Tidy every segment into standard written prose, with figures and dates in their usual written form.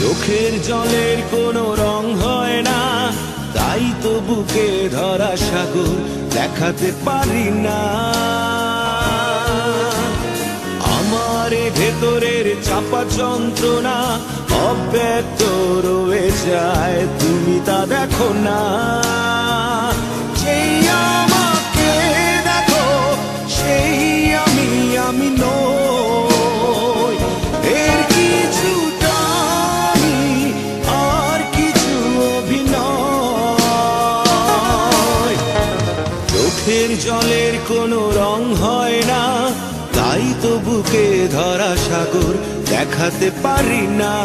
চোখের জলের কোনো রং হয় না, তাই তো বুকে ধরা সাগর দেখাতে পারি না। আমার ভেতরের চাপা যন্ত্রণা অব্যক্ত রয়ে যায়, তুমি তা দেখো না। সেই আমাকে দেখো, সেই আমি নই। এর কিছুটা আমি, আর কিছু অভিনয়। চোখের জলের কোনো রং হয় না, তাই তো বুকে ধরা সাগর দেখাতে পারি না।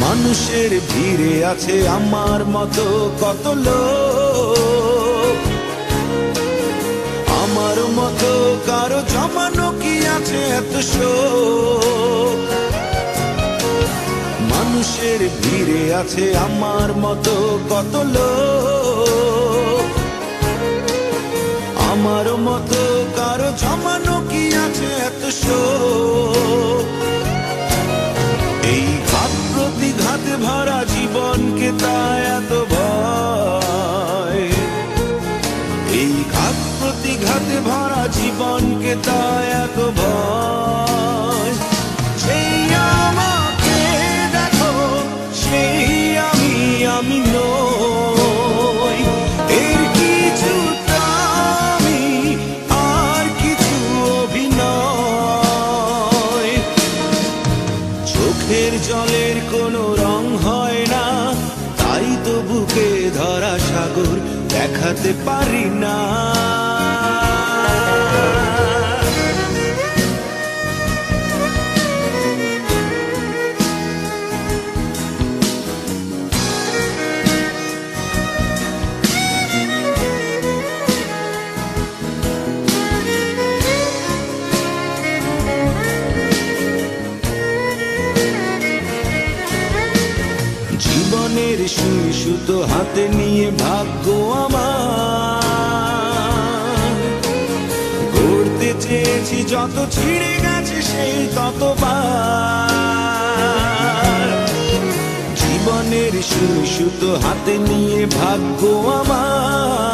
মানুষের ভিড়ে আছে আমার মতো কত লোক, আমার মতো কারো জমানো কি আছে এত শোক। মানুষের ভিড়ে আছে আমার মতো কত লোক, আমার মতো কারো জমানো কি আছে এত শোক। এই ঘাত প্রতিঘাত ভরা জীবনকে তাই এত ভয়, এই ঘাত প্রতিঘাত ভরা জীবনকে তাই এত ভয়। সেই আমাকে দেখো, সেই আমি নই। এর কিছুটা আমি, আর কিছু অভিনয়। চোখের জলের কোনো রং হয় না, তাই তো বুকে ধরা সাগর দেখাতে পারি না। জীবনের সুই সুতো হাতে নিয়ে ভাগ্য আমার গড়তে চেয়েছি, যত ছিঁড়ে গেছে সেই ততবার। জীবনের সুই সুতো হাতে নিয়ে ভাগ্য আমার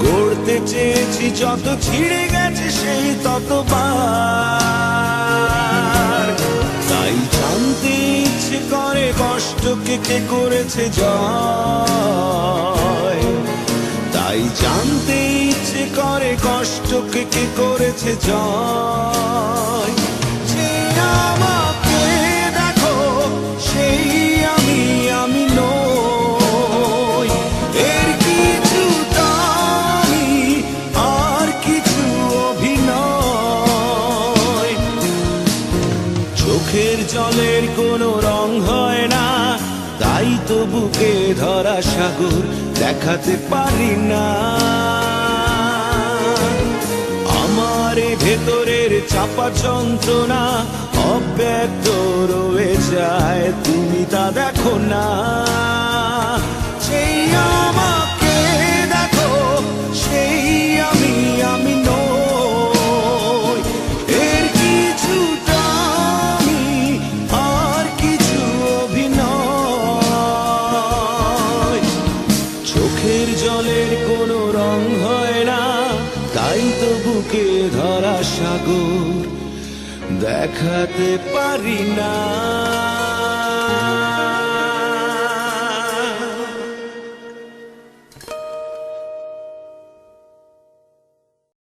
গড়তে চেয়েছি, যত ছিঁড়ে গেছে সেই ততবার। তাই জানতে ইচ্ছে করে কষ্টকে কে করেছে জয়, তাই জানতে ইচ্ছে করে কষ্টকে কে করেছে জয়। যে আমাকে দেখো, সেই আমি নই। এর কিছুটা আমি, আর কিছু অভিনয়। চোখের জলের কোনো রং হয় না, তাই তো বুকে ধরা সাগর দেখাতে পারি না। আমার ভেতরের চাপা যন্ত্রণা অব্যক্ত রয়ে যায়, তুমি তা দেখো না। সেই আমাকে দেখো, সেই আমি নই। এর কিছুটা আমি, আর কিছু অভিনয়। চোখের জলের কোনো রং হয় না, তাই তো বুকে ধরা সাগর দেখাতে পারি না।